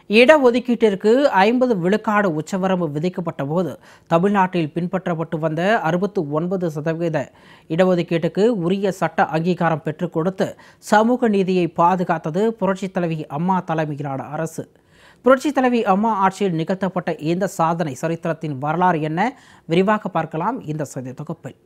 இடஒதுக்கீட்டிற்கு 50 விழுக்காடு உச்சவரம்பு விதிக்கப்பட்ட போது தமிழ்நாட்டில் பின்பற்றப்பட்டு வந்த 69% இடஒதுக்கீட்டுக்கு உரிய சட்ட அங்கீகாரம் பெற்றுக் கொடுத்து சமூக நீதியை பாதுகாத்தது புரட்சித் தலைவி அம்மா தலைமையிலான அரசு. புரட்சித் தலைவி அம்மா ஆட்சியில் நிகழ்த்தப்பட்ட இந்த சாதனை சரித்திரத்தின் வரலாறு என்ன? விரிவாக பார்க்கலாம் இந்த செய்தி தொகுப்பில்.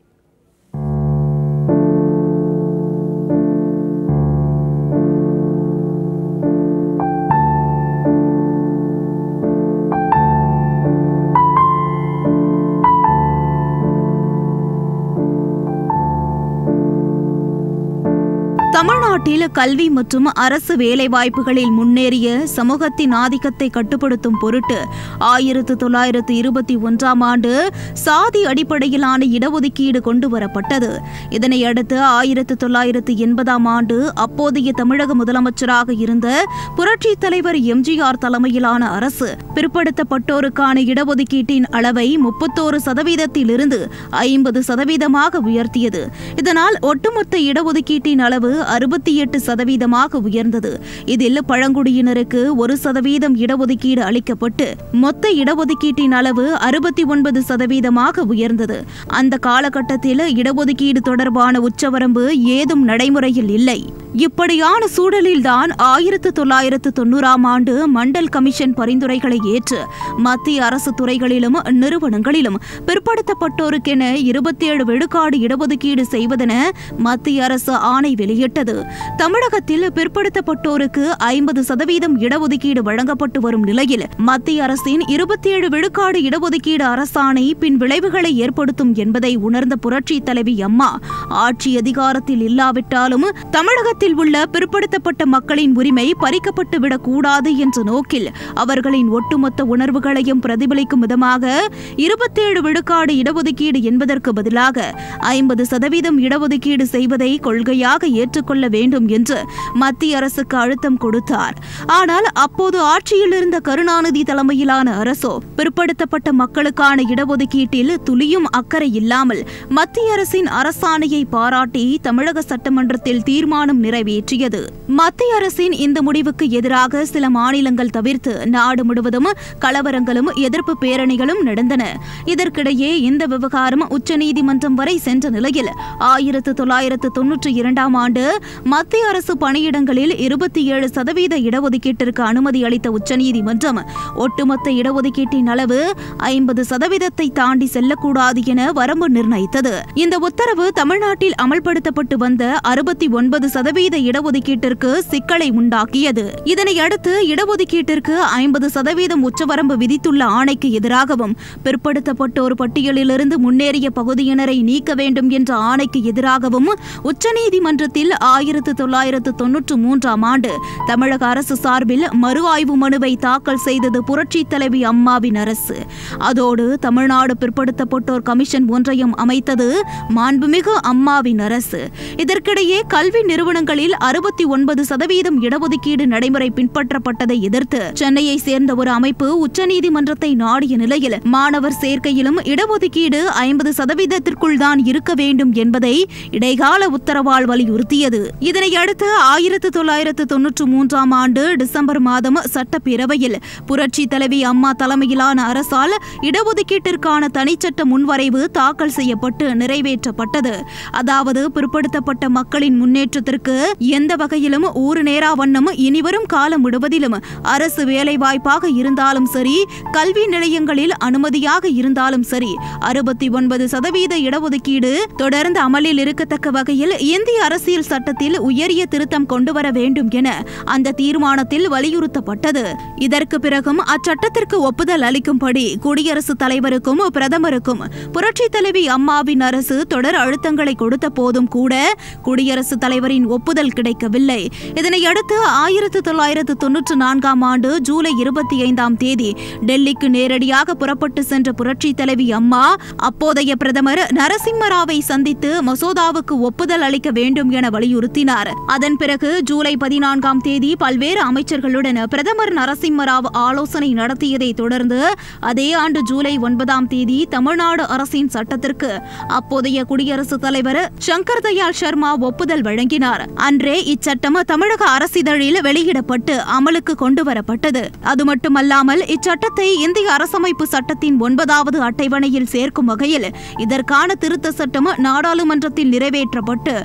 தமிழ்நாட்டில் கல்வி மற்றும் அரசு வேலைவாய்ப்புகளில் முன்னேறிய சமூகத்தின் ஆதிக்கத்தை கட்டுப்படுத்தும் பொருட்டு 1921ஆம் ஆண்டு சாதி அடிப்படையிலான இடஒதுக்கீடு கொண்டுவரப்பட்டது. இதனையடுத்து 1980ஆம் ஆண்டு அப்போதைய தமிழக முதலமைச்சராக இருந்த புரட்சித் தலைவர் எம்ஜிஆர் தலைமையிலான அரசு பிற்படுத்தப்பட்டோருக்கான இடஒதுக்கீட்டின் அளவை 31%இலிருந்து 50%ஆக உயர்த்தியது. இதனால் ஒட்டுமொத்த இடஒதுக்கீட்டின் அளவு 68% உயர்ந்தது. இதில் பழங்குடியினருக்கு 1% இடஒதுக்கீடு அளிக்கப்பட்டு மொத்த இடஒதுக்கீட்டின் அளவு 69% உயர்ந்தது. அந்த காலகட்டத்தில் இடஒதுக்கீடு தொடர்பான உச்சவரம்பு ஏதும் நடைமுறையில் இல்லை. இப்படியான சூழலில்தான் 1990ஆம் ஆண்டு மண்டல் கமிஷன் பரிந்துரைகளை ஏற்று மத்திய அரசு துறைகளிலும் நிறுவனங்களிலும் பிற்படுத்தப்பட்டோருக்கென 27 விழுக்காடு இடஒதுக்கீடு செய்வதென மத்திய அரசு ஆணை வெளியிட்டது. தமிழகத்தில் பிற்படுத்தப்பட்டோருக்கு 50% இடஒதுக்கீடு வழங்கப்பட்டு வரும் நிலையில் மத்திய அரசின் 27 விழுக்காடு இடஒதுக்கீடு அரசாணை பின் விளைவுகளை ஏற்படுத்தும் என்பதை உணர்ந்த புரட்சி தலைவி அம்மா ஆட்சி அதிகாரத்தில் இல்லாவிட்டாலும் தமிழகத்தில் உள்ள பிற்படுத்தப்பட்ட மக்களின் உரிமை பறிக்கப்பட்டு விடக்கூடாது என்ற நோக்கில் அவர்களின் ஒட்டுமொத்த உணர்வுகளையும் பிரதிபலிக்கும் விதமாக 27 விழுக்காடு இடஒதுக்கீடு என்பதற்கு பதிலாக 50% இடஒதுக்கீடு செய்வதை கொள்கையாக ஏற்றுக்கொள்ள வேண்டும் என்று மத்திய அரசுக்கு அழுத்தம் கொடுத்தார். ஆனால் அப்போது ஆட்சியில் இருந்த கருணாநிதி தலைமையிலான அரசோ பிற்படுத்தப்பட்ட மக்களுக்கான இடஒதுக்கீட்டில் துளியும் அக்கறை இல்லாமல் மத்திய அரசின் அரசாணையை பாராட்டி தமிழக சட்டமன்றத்தில் தீர்மானம் நிறைவேற்றியது. மத்திய அரசின் இந்த முடிவுக்கு எதிராக சில மாநிலங்கள் தவிர்த்து நாடு முழுவதும் கலவரங்களும் எதிர்ப்பு பேரணிகளும் நடந்தன. இதற்கிடையே இந்த விவகாரம் உச்சநீதிமன்றம் வரை சென்ற நிலையில் 1992ஆம் ஆண்டு மத்திய அரசு பணியிடங்களில் 27% இடஒதுக்கீட்டிற்கு அனுமதி அளித்த உச்சநீதிமன்றம் ஒட்டுமொத்த இடஒதுக்கீட்டின் அளவு 50%ஐ தாண்டி செல்லக்கூடாது என வரம்பு நிர்ணயித்தது. இந்த உத்தரவு தமிழ்நாட்டில் அமல்படுத்தப்பட்டு வந்த 69% இடஒதுக்கீட்டிற்கு சிக்கலை உண்டாக்கியது. இதனையடுத்து இடஒதுக்கீட்டிற்கு 50% உச்சவரம்பு விதித்துள்ள ஆணைக்கு எதிராகவும் பிற்படுத்தப்பட்டோர் பட்டியலிலிருந்து முன்னேறிய பகுதியினரை நீக்க வேண்டும் என்ற ஆணைக்கு எதிராகவும் உச்சநீதிமன்றத்தில் 1993ஆம் ஆண்டு தமிழக அரசு சார்பில் மறு ஆய்வு மனுவை தாக்கல் செய்தது புரட்சி தலைவி அம்மாவின் அரசு. அதோடு தமிழ்நாடு பிற்படுத்தப்பட்டோர் கமிஷன் ஒன்றையும் அமைத்தது மாண்புமிகு அம்மாவின் அரசு. இதற்கிடையே கல்வி நிறுவனங்களில் 69% இடஒதுக்கீடு நடைமுறை பின்பற்றப்பட்டதை எதிர்த்து சென்னையை சேர்ந்த ஒரு அமைப்பு உச்சநீதிமன்றத்தை நாடிய நிலையில் மாணவர் சேர்க்கையிலும் இடஒதுக்கீடு 50%ற்குள் தான் இருக்க வேண்டும் என்பதை இடைக்கால உத்தரவால் வலியுறுத்தியது. இதனையடுத்து 1993ஆம் ஆண்டு டிசம்பர் மாதம் சட்டப்பேரவையில் புரட்சி தலைவி அம்மா தலைமையிலான அரசால் இடஒதுக்கீட்டிற்கான தனிச்சட்ட முன்வரைவு தாக்கல் செய்யப்பட்டு நிறைவேற்றப்பட்டது. அதாவது பிற்படுத்தப்பட்ட மக்களின் முன்னேற்றத்திற்கு எந்த வகையிலும் ஊறு நேரா வண்ணம் இனிவரும் காலம் முழுவதிலும் அரசு வேலைவாய்ப்பாக இருந்தாலும் சரி, கல்வி நிலையங்களில் அனுமதியாக இருந்தாலும் சரி 69% இடஒதுக்கீடு தொடர்ந்து அமலில் இருக்கத்தக்க வகையில் இந்திய அரசியல் சட்டத்தில் உயரிய திருத்தம் கொண்டுவர வேண்டும் என அந்த தீர்மானத்தில் வலியுறுத்தப்பட்டது. இதற்கு பிறகும் அச்சட்டத்திற்கு ஒப்புதல் அளிக்கும்படி குடியரசுத் தலைவருக்கும் பிரதமருக்கும் புரட்சித் தலைவி அம்மாவின் அரசு தொடர் அழுத்தங்களை கொடுத்த போதும் கூட குடியரசுத் தலைவரின் ஒப்புதல் கிடைக்கவில்லை. இதனையடுத்து 1994ஆம் ஆண்டு ஜூலை 25ஆம் தேதி டெல்லிக்கு நேரடியாக புறப்பட்டு சென்ற புரட்சி தலைவி அம்மா அப்போதைய பிரதமர் நரசிம்மராவை சந்தித்து மசோதாவுக்கு ஒப்புதல் அளிக்க வேண்டும் என வலியுறுத்தினார். அதன் பிறகு ஜூலை 14ஆம் தேதி பல்வேறு அமைச்சர்களுடன் பிரதமர் நரசிம்மராவ் ஆலோசனை நடத்தியதை தொடர்ந்து அதே ஆண்டு ஜூலை 9ஆம் தேதி தமிழ்நாடு அரசின் சட்டத்திற்கு அப்போதைய குடியரசுத் தலைவர் சங்கர் தயாள் சர்மா ஒப்புதல் வழங்கினார். அன்றே இச்சட்டம் தமிழக அரசிதழில் வெளியிடப்பட்டு அமலுக்கு கொண்டுவரப்பட்டது. அது மட்டுமல்லாமல் இச்சட்டத்தை இந்திய அரசமைப்பு சட்டத்தின் 9வது அட்டவணையில் சேர்க்கும் வகையில் இதற்கான திருத்த சட்டம் நாடாளுமன்றத்தில் நிறைவேற்றப்பட்டு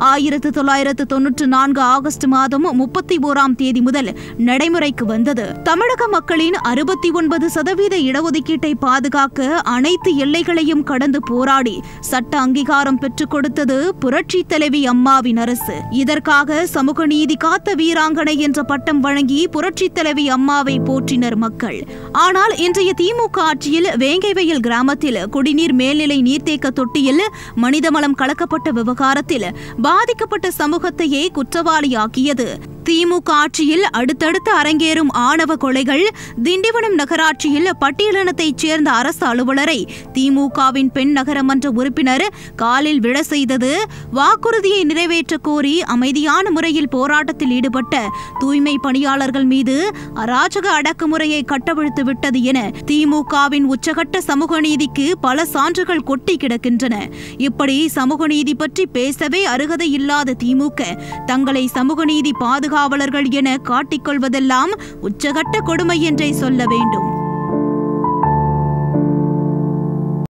1994 ஆகஸ்ட் மாதம் 31ஆம் தேதி முதல் நடைமுறைக்கு வந்தது. தமிழக மக்களின் 69% இடஒதுக்கீட்டை பாதுகாக்க அனைத்து எல்லைகளையும் கடந்து போராடி சட்ட அங்கீகாரம் பெற்றுக் கொடுத்தது புரட்சி தலைவி அம்மாவின் அரசு. இதற்காக சமூக நீதி காத்த வீராங்கனை என்ற பட்டம் வழங்கி புரட்சி தலைவி அம்மாவை போற்றினர் மக்கள். ஆனால் இன்றைய திமுக ஆட்சியில் வேங்கைவயல் கிராமத்தில் குடிநீர் மேல்நிலை நீர்த்தேக்க தொட்டியில் மனிதமலம் கலக்கப்பட்ட விவகாரத்தில் பாதிக்கப்பட்ட சமூகத்தையே குற்றவாளியாக்கியது. திமுக ஆட்சியில் அடுத்தடுத்து அரங்கேறும் ஆணவ கொலைகள், திண்டிவனம் நகராட்சியில் பட்டியலினத்தைச் சேர்ந்த அரசு அலுவலரை திமுகவின் பெண் நகரமன்ற உறுப்பினர் காலில் விழ செய்தது, வாக்குறுதியை நிறைவேற்ற கோரி அமைதியான முறையில் போராட்டத்தில் ஈடுபட்ட தூய்மை பணியாளர்கள் மீது அராஜக அடக்குமுறையை கட்டவிழ்த்து விட்டது என திமுகவின் உச்சகட்ட சமூக நீதிக்கு பல சான்றுகள் கொட்டி கிடக்கின்றன. இப்படி சமூக நீதி பற்றி பேசவே அருகதை இல்லாத திமுக தங்களை சமூக நீதி பாதுகாவலர்கள் என காட்டிக்கொள்வதெல்லாம் உச்சகட்ட கொடுமை என்றே சொல்ல வேண்டும்.